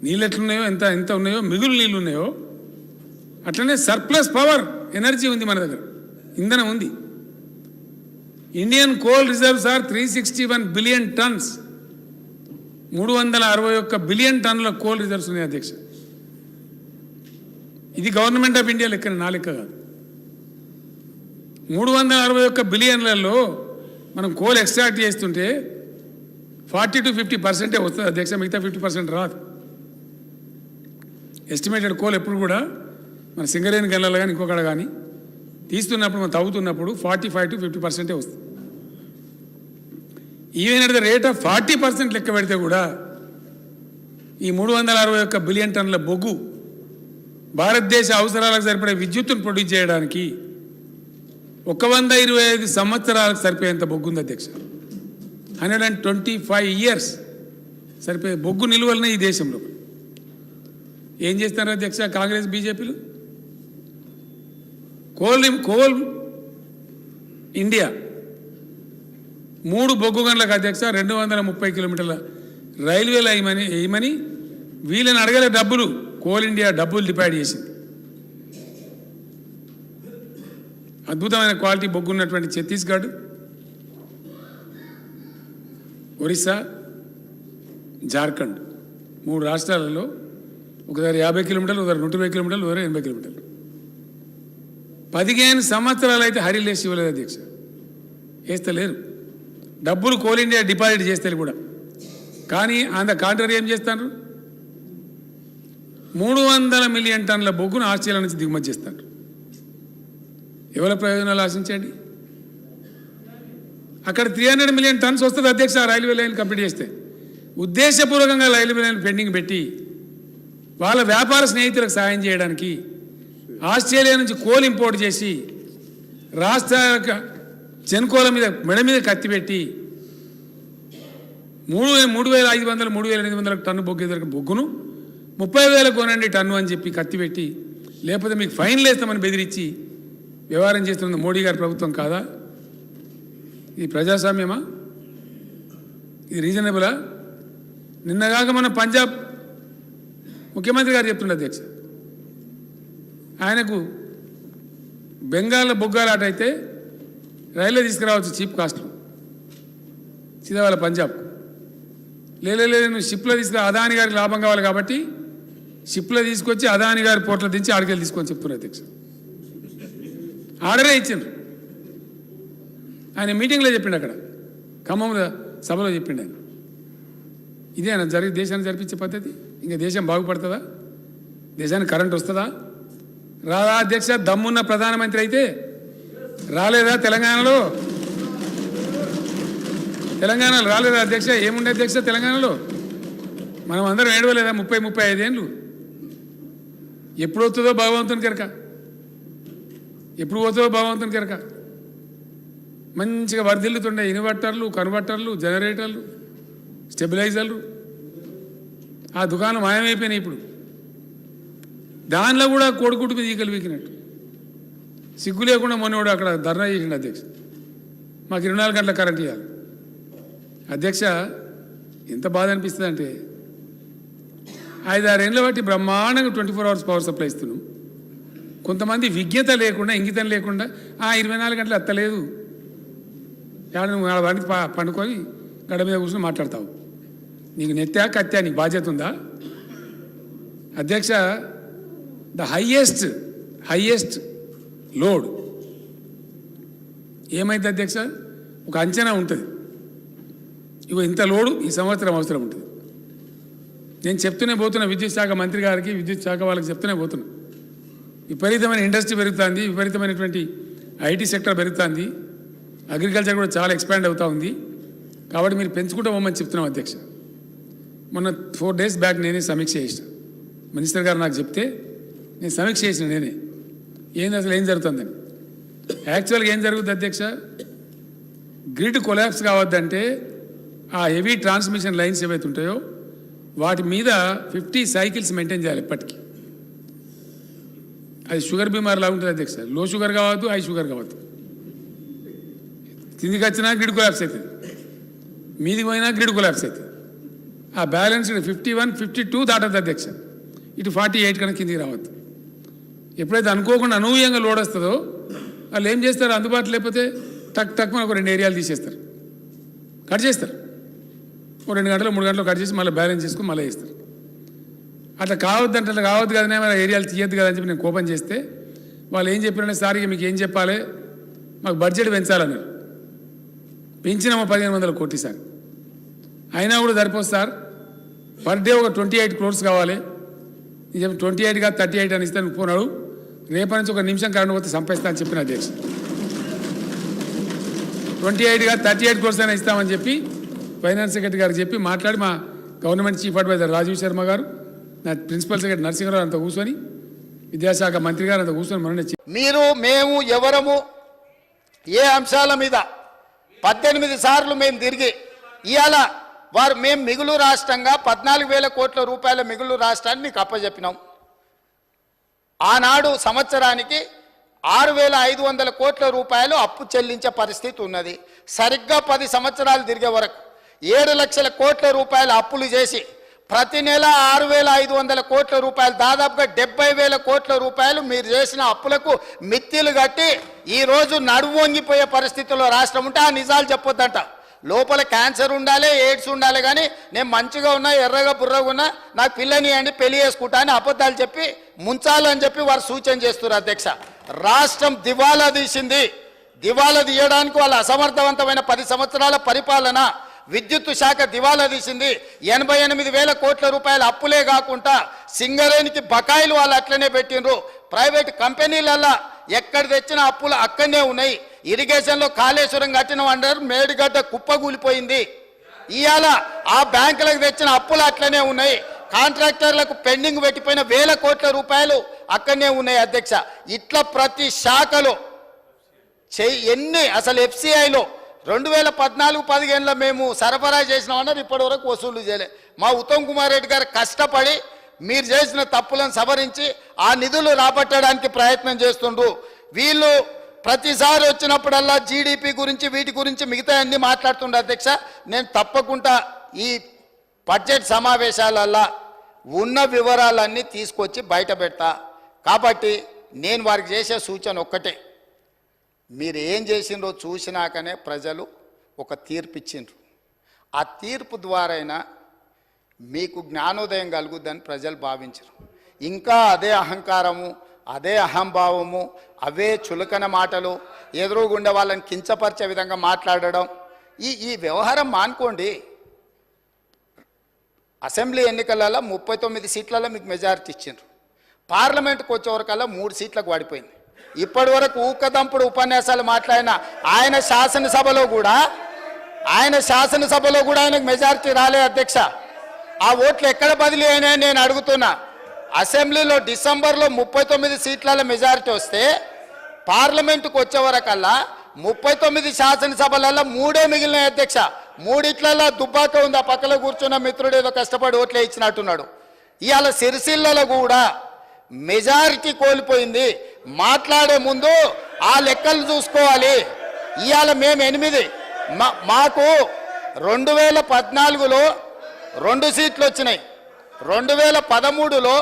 నీళ్ళు ఎట్లున్నాయో ఎంత ఎంత ఉన్నాయో మిగులు నీళ్ళు ఉన్నాయో అట్లనే సర్ప్లస్ పవర్ ఎనర్జీ ఉంది మన దగ్గర, ఇంధనం ఉంది. Indian coal reserves are 361 billion tons. 361 billion టన్నుల కోల్ రిజర్వ్స్ ఉన్నాయి అధ్యక్ష. ఇది గవర్నమెంట్ ఆఫ్ ఇండియా లెక్క, నా లెక్క కాదు. 361 బిలియన్లలో మనం కోల్ ఎక్స్ట్రాక్ట్ చేస్తుంటే 40 to 50% వస్తుంది అధ్యక్ష, మిగతా 50% రాదు. ఎస్టిమేటెడ్ కోల్ ఎప్పుడు కూడా మన సింగరేణి గెలలో కానీ ఇంకొకడ కానీ తీస్తున్నప్పుడు మనం తవ్వుతున్నప్పుడు 45 to 50% వస్తుంది. Even at the rate of 40% లెక్క పెడితే కూడా ఈ 361 బిలియన్ టన్నుల బొగ్గు భారతదేశ అవసరాలకు సరిపడే విద్యుత్తును ప్రొడ్యూస్ చేయడానికి 125 సంవత్సరాలకు సరిపోయేంత బొగ్గు ఉంది అధ్యక్ష. 125 years సరిపోయే బొగ్గు నిలువలనే ఈ దేశంలో. ఏం చేస్తున్నారు అధ్యక్ష కాంగ్రెస్ బీజేపీలు? కోల్ ఇండియా 3 బొగ్గు గనులకు అధ్యక్ష 230 కిలోమీటర్ల రైల్వేలు వేయమని వీళ్ళని అడగలే డబ్బులు. కోల్ ఇండియా డబ్బులు డిపాజిట్ చేసింది. అద్భుతమైన క్వాలిటీ బొగ్గు ఉన్నటువంటి ఛత్తీస్గఢ్, ఒరిస్సా, జార్ఖండ్ 3 రాష్ట్రాలలో ఒకసారి 50 కిలోమీటర్లు, ఒకసారి 120 కిలోమీటర్లు, ఒకసారి 80 కిలోమీటర్లు. 15 సంవత్సరాలు అయితే హరిలేసి ఇవ్వలేదు అధ్యక్ష, వేస్తలేరు. డబ్బులు కోల్ ఇండియా డిపాజిట్ చేస్తారు కూడా. కానీ ఆన్ ద కాంట్రరీ ఏం చేస్తారు? 300 మిలియన్ టన్నుల బొగ్గును ఆస్ట్రేలియా నుంచి దిగుమతి చేస్తారు. ఎవరి ప్రయోజనాలు ఆశించండి? అక్కడ 300 మిలియన్ టన్స్ వస్తుంది అధ్యక్ష రైల్వే లైన్ కంప్లీట్ చేస్తే. ఉద్దేశపూర్వకంగా రైల్వే లైన్ పెండింగ్ పెట్టి వాళ్ళ వ్యాపార స్నేహితులకు సాయం చేయడానికి ఆస్ట్రేలియా నుంచి కోల్ ఇంపోర్ట్ చేసి రాష్ట్ర చెన్కోల మీద మెడ మీద కత్తి పెట్టి 3,500 3,800 టన్ను బొగ్గును 30,000 కొనండి టన్ను అని చెప్పి కత్తి పెట్టి, లేకపోతే మీకు ఫైన్లు వేస్తామని బెదిరించి వ్యవహారం చేస్తున్నది మోడీ గారి ప్రభుత్వం కాదా? ఇది ప్రజాస్వామ్యమా? ఇది రీజనబులా? నిన్నగాక మన పంజాబ్ ముఖ్యమంత్రి గారు చెప్తుండే అధ్యక్ష, ఆయనకు బెంగాల్లో బొగ్గాలాట అయితే రైల్లో తీసుకురావచ్చు చీప్ కాస్ట్లో సీదా పంజాబ్కు. లేదు నువ్వు షిప్లో తీసుకురా, అదాని గారికి లాభం కావాలి కాబట్టి షిప్లో తీసుకొచ్చి అదాని గారి పోర్ట్లో దించి ఆడికెళ్ళి తీసుకొని చెప్తున్నారు అధ్యక్ష. ఆర్డరే ఇచ్చిండ్రు. ఆయన మీటింగ్లో చెప్పిండు, అక్కడ ఖమ్మంలో సభలో చెప్పిండు ఆయన. ఇదే ఆయన దేశాన్ని జరిపించే పద్ధతి? ఇంకా దేశం బాగుపడుతుందా? దేశానికి కరెంట్ వస్తుందా? రాదా అధ్యక్ష? దమ్మున్న ప్రధానమంత్రి అయితే రాలేదా తెలంగాణలో? రాలేదా అధ్యక్ష? ఏముండే అధ్యక్ష తెలంగాణలో? మనం అందరం ఏడవలేదా 30-35 ఏళ్ళు? ఎప్పుడు వస్తుందో భగవంతుని కెరక, ఎప్పుడు పోతుందో భగవంతుని కెరక. మంచిగా వర్ధిల్లుతుండే ఇన్వర్టర్లు, కన్వర్టర్లు, జనరేటర్లు, స్టెబిలైజర్లు. ఆ దుకాణం మాయమైపోయినాయి ఇప్పుడు. దానిలో కూడా కోడిగుడ్డు మీద ఈకలు వీకినట్టు సిగ్గు లేకుండా మొన్నోడు అక్కడ ధర్నా చేసిండు అధ్యక్ష, మాకు 24 గంటల కరెంట్ ఇవ్వాలి. అధ్యక్ష ఎంత బాధ అనిపిస్తుంది అంటే 5-6 ఏళ్ళ బట్టి బ్రహ్మాండంగా 24 hours పవర్ సప్లై ఇస్తున్నాం. కొంతమంది విజ్ఞత లేకుండా, ఇంగితం లేకుండా 24 గంటలు ఎత్తలేదు, నువ్వు వాడిని పండుకొని గడ మీద కూర్చొని మాట్లాడతావు. నీకు నెత్తా కత్తా, నీకు బాధ్యత ఉందా? అధ్యక్ష ద హైయెస్ట్ లోడ్ ఏమైంది అధ్యక్ష? ఒక అంచనా ఉంటుంది, ఇగో ఇంత లోడు ఈ సంవత్సరం అవసరం ఉంటుంది. నేను చెప్తూనే పోతున్నా విద్యుత్ శాఖ మంత్రి గారికి, విద్యుత్ శాఖ వాళ్ళకి చెప్తూనే పోతున్నా. విపరీతమైన ఇండస్ట్రీ పెరుగుతుంది, విపరీతమైనటువంటి ఐటీ సెక్టర్ పెరుగుతుంది, అగ్రికల్చర్ కూడా చాలా ఎక్స్పాండ్ అవుతూ ఉంది. కాబట్టి మీరు పెంచుకుంటూ పోమని చెప్తున్నాం అధ్యక్ష. మొన్న 4 days బ్యాక్ నేనే సమీక్ష చేసిన, మినిస్టర్ గారు నాకు చెప్తే నేను సమీక్ష చేసిన నేనే, ఏంది అసలు ఏం జరుగుతుందని. యాక్చువల్గా ఏం జరుగుతుంది అధ్యక్ష? గ్రిడ్ కొలాప్స్ కావద్దంటే ఆ హెవీ ట్రాన్స్మిషన్ లైన్స్ ఏవైతే ఉంటాయో వాటి మీద 50 cycles మెయింటైన్ చేయాలి ఎప్పటికీ. అది షుగర్ బీమార్ లాగా ఉంటుంది అధ్యక్ష. లో షుగర్ కావద్దు, హై షుగర్ కావద్దు. కిందికి వచ్చినా గ్రిడ్ కొలాప్స్ అవుతుంది, మీదికి పోయినా గ్రిడ్ కొలాప్స్ అవుతుంది. ఆ బ్యాలెన్స్ 51, 52 దాటద్దు అధ్యక్ష. ఇటు 48 కన్నా కిందికి రావద్దు. ఎప్పుడైతే అనుకోకుండా అనూహ్యంగా లోడ్ వస్తుందో వాళ్ళు ఏం చేస్తారు, అందుబాటులో లేకపోతే టక్ టక్ మనకు 2 ఏరియాలు తీసేస్తారు, కట్ చేస్తారు. 2 గంటలు 3 గంటలు కట్ చేసి మళ్ళీ బ్యాలెన్స్ చేసుకుని మళ్ళీ వేస్తారు. అట్లా కావద్దు అంటే అట్లా కావద్దు కదనే, మన ఏరియాలు తీయద్దు కదా అని చెప్పి నేను కోపం చేస్తే వాళ్ళు ఏం చెప్పారంటే, సార్ ఇక మీకు ఏం చెప్పాలి, మాకు బడ్జెట్ పెంచాలన్నారు. పెంచినామో 1500 కోట్లు సార్, అయినా కూడా సరిపోదు సార్. పర్ డే ఒక 28 crores కావాలి. నిజం 28 కాదు 38 అని ఇస్తాను పోనాడు. రేపటి నుంచి ఒక నిమిషం కరెంట్ పోతే సంపేస్తా అని చెప్పిన అధ్యక్ష. 28 కాదు 38 crores అయినా ఇస్తామని చెప్పి ఫైనాన్స్ సెక్రటరీ గారికి చెప్పి మాట్లాడి, మా government chief advisor Rajiv Sharma గారు, నా ప్రిన్సిపల్ సెక్రటరీ నరసింహరావు అంతా కూర్చొని, విద్యాశాఖ మంత్రి గారు అంతా కూర్చొని మననే మీరు మేము ఎవరము ఏ అంశాల మీద 18 సార్లు మేము తిరిగి ఇవాళ వారు మేము మిగులు రాష్ట్రంగా 14,000 కోట్ల రూపాయల మిగులు రాష్ట్రాన్ని మీకు అప్పచెప్పినాం. ఆనాడు సంవత్సరానికి 6,500 కోట్ల రూపాయలు అప్పు చెల్లించే పరిస్థితి ఉన్నది. సరిగ్గా 10 సంవత్సరాలు తిరిగే వరకు 7 లక్షల కోట్ల రూపాయల అప్పులు చేసి ప్రతి నెల 6,500 కోట్ల రూపాయలు, దాదాపుగా 70,000 కోట్ల రూపాయలు మీరు చేసిన అప్పులకు మిత్తిలు కట్టి ఈరోజు నడుము వంగిపోయే పరిస్థితుల్లో రాష్ట్రం ఉంటే ఆ నిజాలు చెప్పొద్దంట. లోపల క్యాన్సర్ ఉండాలి, ఎయిడ్స్ ఉండాలి, కానీ నేను మంచిగా ఉన్నా, ఎర్రగా బుర్రగా ఉన్నా, నాకు పిల్లని అండి పెళ్లి చేసుకుంటా అని అబద్ధాలు చెప్పి ముంచాలని చెప్పి వారు సూచన చేస్తున్నారు అధ్యక్ష. రాష్ట్రం దివాలా తీసింది. దివాలా తీయడానికి వాళ్ళ అసమర్థవంతమైన 10 సంవత్సరాల పరిపాలన, విద్యుత్ శాఖ దివాలా తీసింది. 88,000 కోట్ల రూపాయల అప్పులే కాకుండా సింగరేణికి బకాయిలు వాళ్ళు అట్లనే పెట్టిండ్రు. ప్రైవేట్ కంపెనీలల్లా ఎక్కడ తెచ్చిన అప్పులు అక్కడనే ఉన్నాయి. ఇరిగేషన్లో కాళేశ్వరం కట్టిన అంటారు, మేడిగడ్డ కుప్పగూలిపోయింది. ఇవాళ ఆ బ్యాంకులకు తెచ్చిన అప్పులు అట్లనే ఉన్నాయి. కాంట్రాక్టర్లకు పెండింగ్ పెట్టిపోయిన 1,000 కోట్ల రూపాయలు అక్కడనే ఉన్నాయి అధ్యక్ష. ఇట్లా ప్రతి శాఖలో ఎన్ని, అసలు FCIలో 2014-15లో మేము సరఫరా చేసినామన్నారు, ఇప్పటి వరకు వసూలు చేయలే. మా ఉత్తమ్ కుమార్ రెడ్డి గారు కష్టపడి మీరు చేసిన తప్పులను సవరించి ఆ నిధులు రాబట్టడానికి ప్రయత్నం చేస్తుండ్రు. వీళ్ళు ప్రతిసారి వచ్చినప్పుడల్లా GDP గురించి వీటి గురించి మిగతా అన్ని మాట్లాడుతుండే అధ్యక్ష. నేను తప్పకుండా ఈ బడ్జెట్ సమావేశాలల్లో ఉన్న వివరాలన్నీ తీసుకొచ్చి బయట పెడతా. కాబట్టి నేను వారికి చేసే సూచన ఒక్కటే, మీరు ఏం చేసిండ్రో చూసినాకనే ప్రజలు ఒక తీర్పు ఇచ్చిండ్రు. ఆ తీర్పు ద్వారైనా మీకు జ్ఞానోదయం కలుగుద్దని ప్రజలు భావించరు. ఇంకా అదే అహంకారము, అదే అహంభావము, అవే చులకన మాటలు, ఎదురుగుండే వాళ్ళని కించపరిచే విధంగా మాట్లాడడం, ఈ వ్యవహారం మానుకోండి. అసెంబ్లీ ఎన్నికలలో 39 సీట్లలో మీకు మెజారిటీ ఇచ్చిండ్రు. పార్లమెంట్కి వచ్చేవరకల్లా 3 సీట్లకు పడిపోయింది. ఇప్పటి వరకు ఊకదంపుడు ఉపన్యాసాలు మాట్లాడిన ఆయన శాసనసభలో కూడా ఆయనకు మెజారిటీ రాలే అధ్యక్ష. ఆ ఓట్లు ఎక్కడ బదిలీ అయినాయని నేను అడుగుతున్నా. అసెంబ్లీలో డిసెంబర్లో 39 సీట్ల మెజారిటీ వస్తే పార్లమెంటుకు వచ్చేవరకల్లా 39 శాసనసభలలో 3 మిగిలినాయి అధ్యక్ష. 3 దుబ్బాక ఉంది, ఆ పక్కలో కూర్చున్న మిత్రుడు ఏదో కష్టపడి ఓట్లే ఇచ్చినట్టున్నాడు. ఇవాళ సిరిసిల్లలో కూడా మెజారిటీ కోల్పోయింది. మాట్లాడే ముందు ఆ లెక్కలు చూసుకోవాలి. ఇవాళ మేము 8, మాకు 2014లో 2 సీట్లు వచ్చినాయి, 2013లో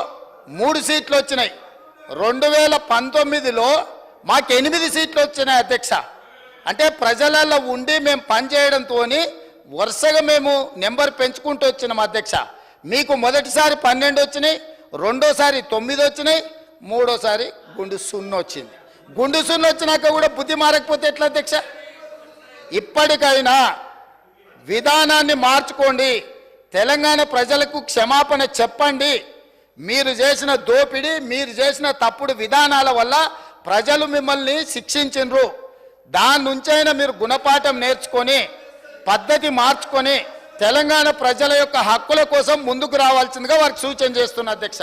3 సీట్లు వచ్చినాయి, 2019లో మాకు 8 సీట్లు వచ్చినాయి అధ్యక్ష. అంటే ప్రజలలో ఉండి మేము పనిచేయడంతో వరుసగా మేము నెంబర్ పెంచుకుంటూ వచ్చినాం అధ్యక్ష. మీకు మొదటిసారి 12 వచ్చినాయి, రెండోసారి 9 వచ్చినాయి, మూడోసారి గుండు 0 వచ్చింది. గుండు 0 వచ్చినాక కూడా బుద్ధి మారకపోతే ఎట్లా అధ్యక్ష? ఇప్పటికైనా విధానాన్ని మార్చుకోండి. తెలంగాణ ప్రజలకు క్షమాపణ చెప్పండి. మీరు చేసిన దోపిడీ, మీరు చేసిన తప్పుడు విధానాల వల్ల ప్రజలు మిమ్మల్ని శిక్షించిండ్రు. దాని నుంచైనా మీరు గుణపాఠం నేర్చుకొని పద్ధతి మార్చుకొని తెలంగాణ ప్రజల యొక్క హక్కుల కోసం ముందుకు రావాల్సిందిగా వారికి సూచన చేస్తున్నా అధ్యక్ష.